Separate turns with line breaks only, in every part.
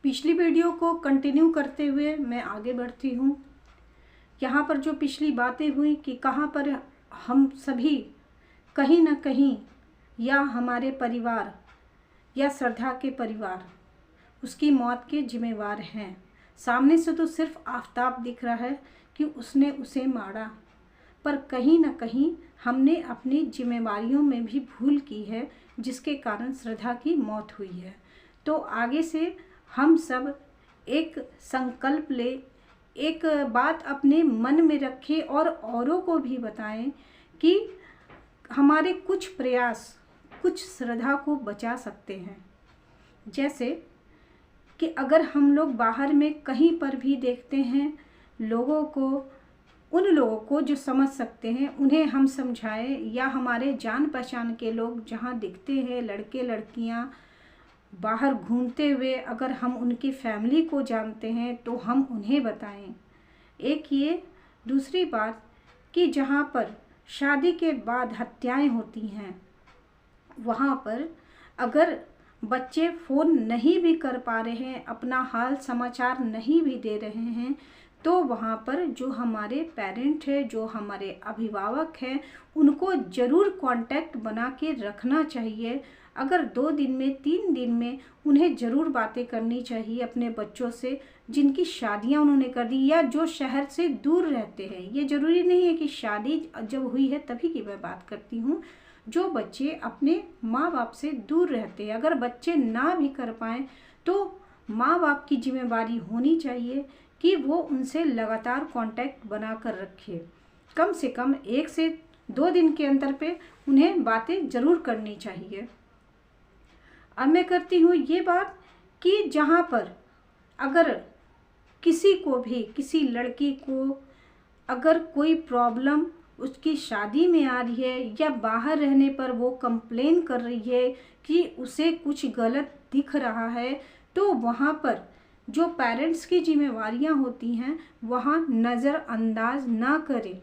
पिछली वीडियो को कंटिन्यू करते हुए मैं आगे बढ़ती हूँ। यहाँ पर जो पिछली बातें हुई कि कहाँ पर हम सभी कहीं ना कहीं या हमारे परिवार या श्रद्धा के परिवार उसकी मौत के जिम्मेवार हैं। सामने से तो सिर्फ आफताब दिख रहा है कि उसने उसे मारा, पर कहीं ना कहीं हमने अपनी जिम्मेवारियों में भी भूल की है, जिसके कारण श्रद्धा की मौत हुई है। तो आगे से हम सब एक संकल्प ले, एक बात अपने मन में रखें और औरों को भी बताएं कि हमारे कुछ प्रयास कुछ श्रद्धा को बचा सकते हैं। जैसे कि अगर हम लोग बाहर में कहीं पर भी देखते हैं लोगों को, उन लोगों को जो समझ सकते हैं उन्हें हम समझाएं, या हमारे जान पहचान के लोग जहाँ दिखते हैं लड़के लड़कियाँ बाहर घूमते हुए, अगर हम उनकी फैमिली को जानते हैं तो हम उन्हें बताएं। एक ये, दूसरी बात कि जहाँ पर शादी के बाद हत्याएं होती हैं वहाँ पर अगर बच्चे फ़ोन नहीं भी कर पा रहे हैं, अपना हाल समाचार नहीं भी दे रहे हैं, तो वहाँ पर जो हमारे पेरेंट है, जो हमारे अभिभावक हैं, उनको ज़रूर कांटेक्ट बना के रखना चाहिए। अगर 2 दिन में 3 दिन में उन्हें ज़रूर बातें करनी चाहिए अपने बच्चों से जिनकी शादियां उन्होंने कर दी या जो शहर से दूर रहते हैं। ये ज़रूरी नहीं है कि शादी जब हुई है तभी की मैं बात करती हूँ। जो बच्चे अपने माँ बाप से दूर रहते हैं, अगर बच्चे ना भी कर पाएँ तो माँ बाप की जिम्मेवारी होनी चाहिए कि वो उनसे लगातार कांटेक्ट बना कर रखे। कम से कम 1 से 2 दिन के अंतर पे उन्हें बातें ज़रूर करनी चाहिए। अब मैं करती हूँ ये बात कि जहाँ पर अगर किसी को भी, किसी लड़की को अगर कोई प्रॉब्लम उसकी शादी में आ रही है या बाहर रहने पर वो कंप्लेन कर रही है कि उसे कुछ गलत दिख रहा है, तो वहाँ पर जो पेरेंट्स की जिम्मेवारियाँ होती हैं वहाँ नज़रअंदाज ना करें।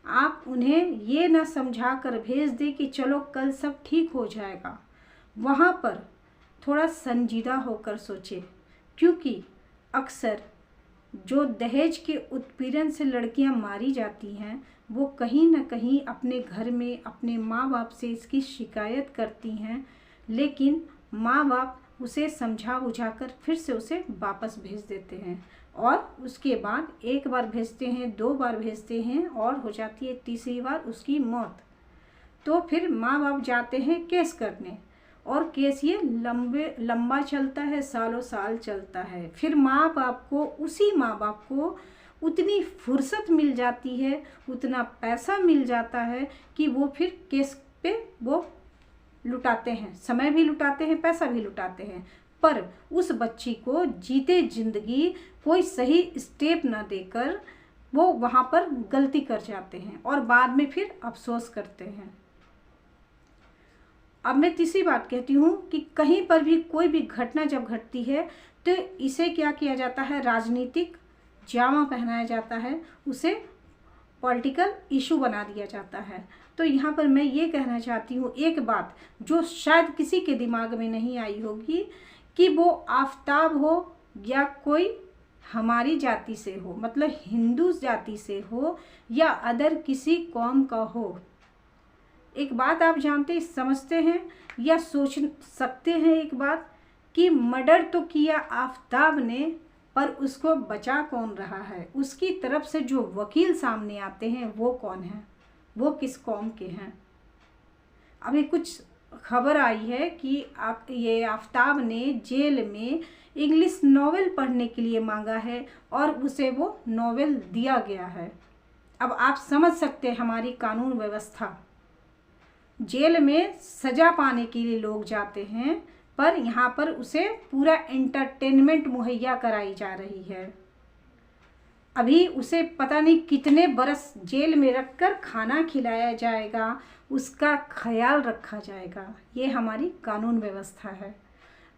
आप उन्हें ये ना समझा कर भेज दें कि चलो कल सब ठीक हो जाएगा। वहाँ पर थोड़ा संजीदा होकर सोचें, क्योंकि अक्सर जो दहेज के उत्पीड़न से लड़कियां मारी जाती हैं वो कहीं ना कहीं अपने घर में अपने माँ बाप से इसकी शिकायत करती हैं, लेकिन माँ बाप उसे समझा बुझा कर फिर से उसे वापस भेज देते हैं और उसके बाद 1 बार भेजते हैं, 2 बार भेजते हैं और हो जाती है तीसरी बार उसकी मौत। तो फिर माँ बाप जाते हैं केस करने और केस ये लंबा चलता है, सालों साल चलता है। फिर उसी माँ बाप को उतनी फुर्सत मिल जाती है, उतना पैसा मिल जाता है कि वो फिर केस पे वो लुटाते हैं, समय भी लुटाते हैं, पैसा भी लुटाते हैं, पर उस बच्ची को जीते जिंदगी कोई सही स्टेप ना देकर वो वहाँ पर गलती कर जाते हैं और बाद में फिर अफसोस करते हैं। अब मैं तीसरी बात कहती हूँ कि कहीं पर भी कोई भी घटना जब घटती है तो इसे क्या किया जाता है, राजनीतिक जामा पहनाया जाता है, उसे पॉलिटिकल इशू बना दिया जाता है। तो यहाँ पर मैं ये कहना चाहती हूँ एक बात जो शायद किसी के दिमाग में नहीं आई होगी कि वो आफताब हो या कोई हमारी जाति से हो, मतलब हिंदू जाति से हो या अदर किसी कौम का हो। एक बात आप जानते समझते हैं या सोच सकते हैं एक बात कि मर्डर तो किया आफताब ने, पर उसको बचा कौन रहा है? उसकी तरफ से जो वकील सामने आते हैं वो कौन है, वो किस कौम के हैं? अभी कुछ खबर आई है कि ये आफताब ने जेल में इंग्लिश नॉवेल पढ़ने के लिए मांगा है और उसे वो नॉवेल दिया गया है। अब आप समझ सकते हैं हमारी कानून व्यवस्था। जेल में सज़ा पाने के लिए लोग जाते हैं, पर यहाँ पर उसे पूरा एंटरटेनमेंट मुहैया कराई जा रही है। अभी उसे पता नहीं कितने बरस जेल में रखकर खाना खिलाया जाएगा, उसका ख्याल रखा जाएगा। ये हमारी कानून व्यवस्था है।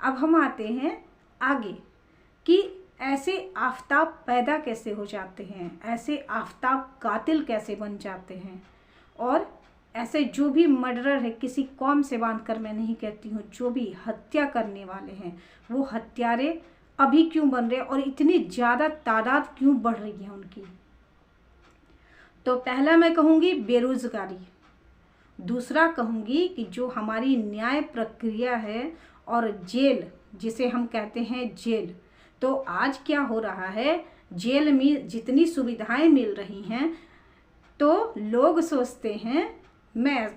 अब हम आते हैं आगे कि ऐसे आफताब पैदा कैसे हो जाते हैं, ऐसे आफताब कातिल कैसे बन जाते हैं, और ऐसे जो भी मर्डरर है, किसी कौम से बांध कर मैं नहीं कहती हूँ, जो भी हत्या करने वाले हैं वो हत्यारे अभी क्यों बन रहे और इतनी ज़्यादा तादाद क्यों बढ़ रही है उनकी। तो पहला मैं कहूँगी बेरोज़गारी, दूसरा कहूँगी कि जो हमारी न्याय प्रक्रिया है और जेल जिसे हम कहते हैं जेल, तो आज क्या हो रहा है, जेल में जितनी सुविधाएं मिल रही हैं तो लोग सोचते हैं,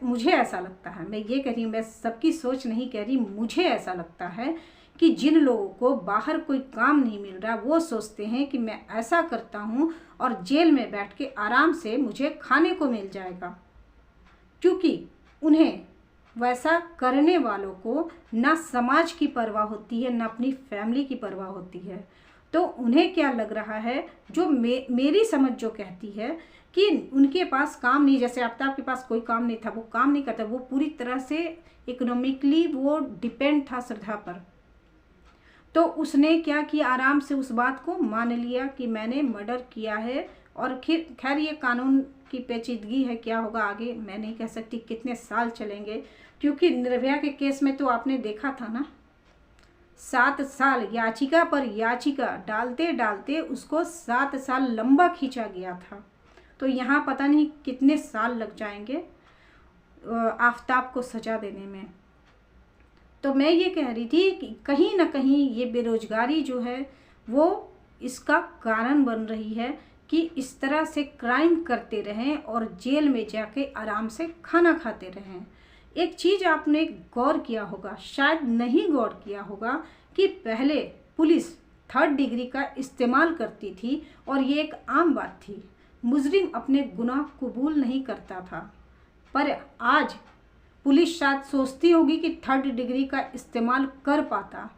मुझे ऐसा लगता है, मैं ये कह रही हूँ, मैं सबकी सोच नहीं कह रही, मुझे ऐसा लगता है कि जिन लोगों को बाहर कोई काम नहीं मिल रहा वो सोचते हैं कि मैं ऐसा करता हूँ और जेल में बैठ के आराम से मुझे खाने को मिल जाएगा, क्योंकि उन्हें वैसा करने वालों को ना समाज की परवाह होती है ना अपनी फैमिली की परवाह होती है। तो उन्हें क्या लग रहा है, जो मेरी समझ जो कहती है कि उनके पास काम नहीं, जैसे आफ्ताब के पास कोई काम नहीं था, वो काम नहीं करता, वो पूरी तरह से इकोनॉमिकली वो डिपेंड था श्रद्धा पर। तो उसने क्या किया, आराम से उस बात को मान लिया कि मैंने मर्डर किया है। और खैर ये कानून की पेचीदगी है, क्या होगा आगे मैं नहीं कह सकती, कितने साल चलेंगे, क्योंकि निर्भया के केस में तो आपने देखा था ना, 7 साल याचिका पर याचिका डालते डालते उसको 7 साल लंबा खींचा गया था। तो यहाँ पता नहीं कितने साल लग जाएंगे आफ्ताब को सजा देने में। तो मैं ये कह रही थी कि कहीं ना कहीं ये बेरोजगारी जो है वो इसका कारण बन रही है कि इस तरह से क्राइम करते रहें और जेल में जाके आराम से खाना खाते रहें। एक चीज़ आपने गौर किया होगा, शायद नहीं गौर किया होगा, कि पहले पुलिस 3rd डिग्री का इस्तेमाल करती थी और ये एक आम बात थी, मुजरिम अपने गुनाह कबूल नहीं करता था। पर आज पुलिस शायद सोचती होगी कि 3rd डिग्री का इस्तेमाल कर पाता,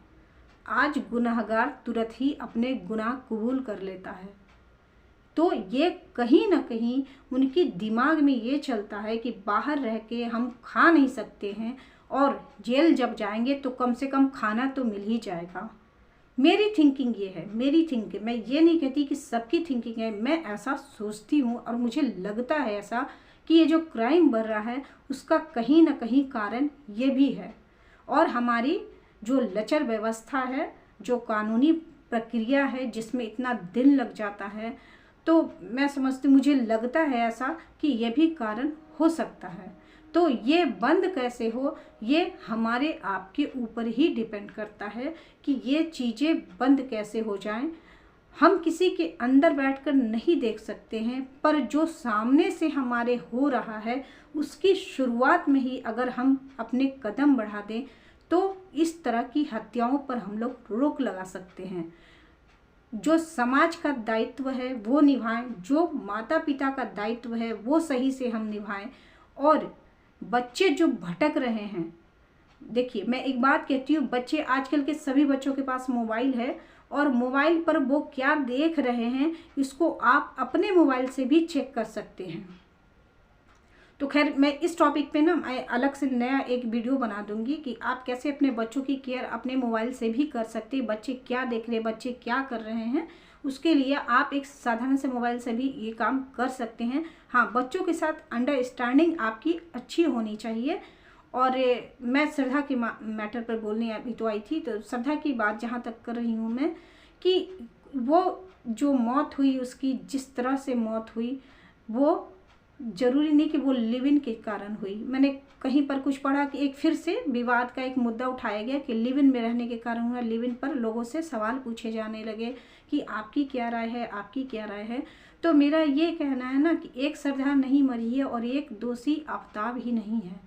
आज गुनाहगार तुरंत ही अपने गुनाह कबूल कर लेता है। तो ये कहीं ना कहीं उनकी दिमाग में ये चलता है कि बाहर रह के हम खा नहीं सकते हैं और जेल जब जाएंगे तो कम से कम खाना तो मिल ही जाएगा। मेरी थिंकिंग ये है, मेरी थिंकिंग, मैं ये नहीं कहती कि सबकी थिंकिंग है, मैं ऐसा सोचती हूँ और मुझे लगता है ऐसा कि ये जो क्राइम बढ़ रहा है उसका कहीं ना कहीं कारण ये भी है। और हमारी जो लचर व्यवस्था है, जो कानूनी प्रक्रिया है जिसमें इतना दिन लग जाता है, तो मैं समझती, मुझे लगता है ऐसा कि ये भी कारण हो सकता है। तो ये बंद कैसे हो, ये हमारे आपके ऊपर ही डिपेंड करता है कि ये चीज़ें बंद कैसे हो जाएं। हम किसी के अंदर बैठकर नहीं देख सकते हैं, पर जो सामने से हमारे हो रहा है उसकी शुरुआत में ही अगर हम अपने कदम बढ़ा दें तो इस तरह की हत्याओं पर हम लोग रोक लगा सकते हैं। जो समाज का दायित्व है वो निभाएं, जो माता पिता का दायित्व है वो सही से हम निभाएं। और बच्चे जो भटक रहे हैं, देखिए मैं एक बात कहती हूँ, बच्चे आजकल के सभी बच्चों के पास मोबाइल है और मोबाइल पर वो क्या देख रहे हैं इसको आप अपने मोबाइल से भी चेक कर सकते हैं। तो खैर मैं इस टॉपिक पे ना मैं अलग से नया एक वीडियो बना दूंगी कि आप कैसे अपने बच्चों की केयर अपने मोबाइल से भी कर सकते हैं। बच्चे क्या देख रहे हैं, बच्चे क्या कर रहे हैं, उसके लिए आप एक साधारण से मोबाइल से भी ये काम कर सकते हैं। हाँ, बच्चों के साथ अंडरस्टैंडिंग आपकी अच्छी होनी चाहिए। और मैं श्रद्धा के मैटर पर बोलने अभी तो आई थी, तो श्रद्धा की बात जहाँ तक कर रही हूँ मैं कि वो जो मौत हुई, उसकी जिस तरह से मौत हुई वो जरूरी नहीं कि वो लिव इन के कारण हुई। मैंने कहीं पर कुछ पढ़ा कि एक फिर से विवाद का एक मुद्दा उठाया गया कि लिव इन में रहने के कारण हुआ। लिव इन पर लोगों से सवाल पूछे जाने लगे कि आपकी क्या राय है, आपकी क्या राय है। तो मेरा ये कहना है ना कि एक श्रद्धा नहीं मरी है और एक दोषी आफ्ताब ही नहीं है,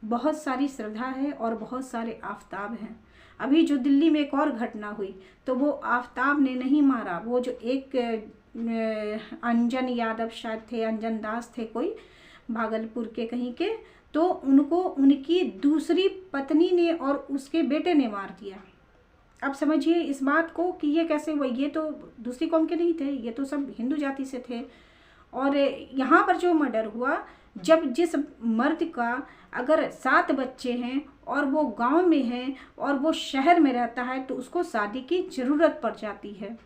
बहुत सारी श्रद्धा है और बहुत सारे आफ्ताब हैं। अभी जो दिल्ली में एक और घटना हुई तो वो आफ्ताब ने नहीं मारा, वो जो एक अंजन यादव शायद थे, अंजन दास थे कोई भागलपुर के कहीं के, तो उनको उनकी दूसरी पत्नी ने और उसके बेटे ने मार दिया। अब समझिए इस बात को कि ये कैसे हुआ, ये तो दूसरी कौम के नहीं थे, ये तो सब हिंदू जाति से थे। और यहाँ पर जो मर्डर हुआ, जब जिस मर्द का अगर 7 बच्चे हैं और वो गांव में है और वो शहर में रहता है तो उसको शादी की ज़रूरत पड़ जाती है।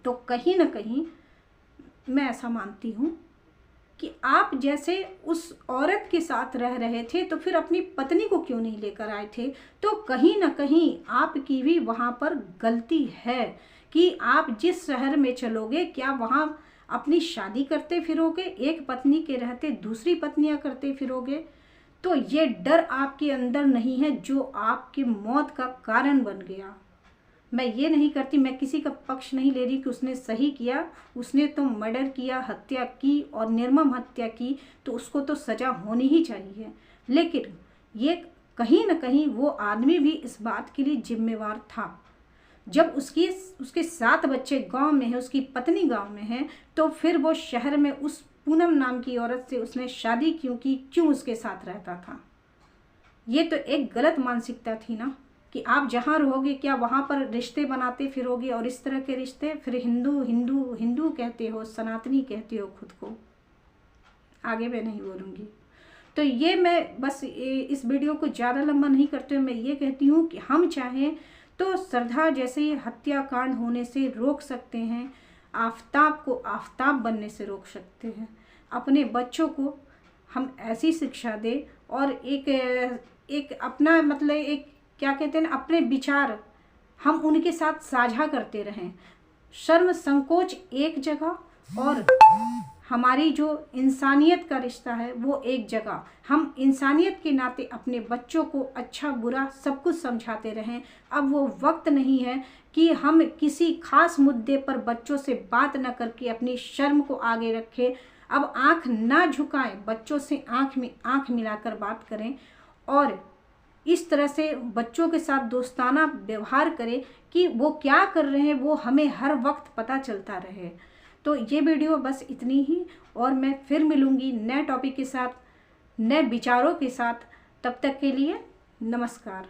तो कहीं ना कहीं मैं ऐसा मानती हूँ कि आप जैसे उस औरत के साथ रह रहे थे तो फिर अपनी पत्नी को क्यों नहीं लेकर आए थे। तो कहीं ना कहीं आपकी भी वहाँ पर गलती है कि आप जिस शहर में चलोगे, क्या वहाँ अपनी शादी करते फिरोगे, एक पत्नी के रहते दूसरी पत्नियां करते फिरोगे। तो ये डर आपके अंदर नहीं है जो आपकी मौत का कारण बन गया। मैं ये नहीं करती, मैं किसी का पक्ष नहीं ले रही कि उसने सही किया, उसने तो मर्डर किया, हत्या की और निर्मम हत्या की, तो उसको तो सज़ा होनी ही चाहिए। लेकिन ये कहीं ना कहीं वो आदमी भी इस बात के लिए जिम्मेवार था। जब उसके 7 बच्चे गांव में हैं, उसकी पत्नी गांव में है, तो फिर वो शहर में उस पूनम नाम की औरत से उसने शादी क्यों की, क्यों उसके साथ रहता था। ये तो एक गलत मानसिकता थी ना कि आप जहाँ रहोगे क्या वहाँ पर रिश्ते बनाते फिरोगे, और इस तरह के रिश्ते फिर हिंदू हिंदू हिंदू कहते हो, सनातनी कहते हो खुद को। आगे मैं नहीं बोलूँगी। तो ये मैं बस इस वीडियो को ज़्यादा लंबा नहीं करते हुए मैं ये कहती हूँ कि हम चाहें तो श्रद्धा जैसे हत्याकांड होने से रोक सकते हैं, आफताब को आफताब बनने से रोक सकते हैं। अपने बच्चों को हम ऐसी शिक्षा दें और एक अपना मतलब एक क्या कहते हैं, अपने विचार हम उनके साथ साझा करते रहें। शर्म संकोच एक जगह और हमारी जो इंसानियत का रिश्ता है वो एक जगह। हम इंसानियत के नाते अपने बच्चों को अच्छा बुरा सब कुछ समझाते रहें। अब वो वक्त नहीं है कि हम किसी खास मुद्दे पर बच्चों से बात न करके अपनी शर्म को आगे रखें। अब आंख ना झुकाएं, बच्चों से आंख में आंख मिलाकर बात करें और इस तरह से बच्चों के साथ दोस्ताना व्यवहार करें कि वो क्या कर रहे हैं वो हमें हर वक्त पता चलता रहे। तो ये वीडियो बस इतनी ही, और मैं फिर मिलूँगी नए टॉपिक के साथ, नए विचारों के साथ। तब तक के लिए नमस्कार।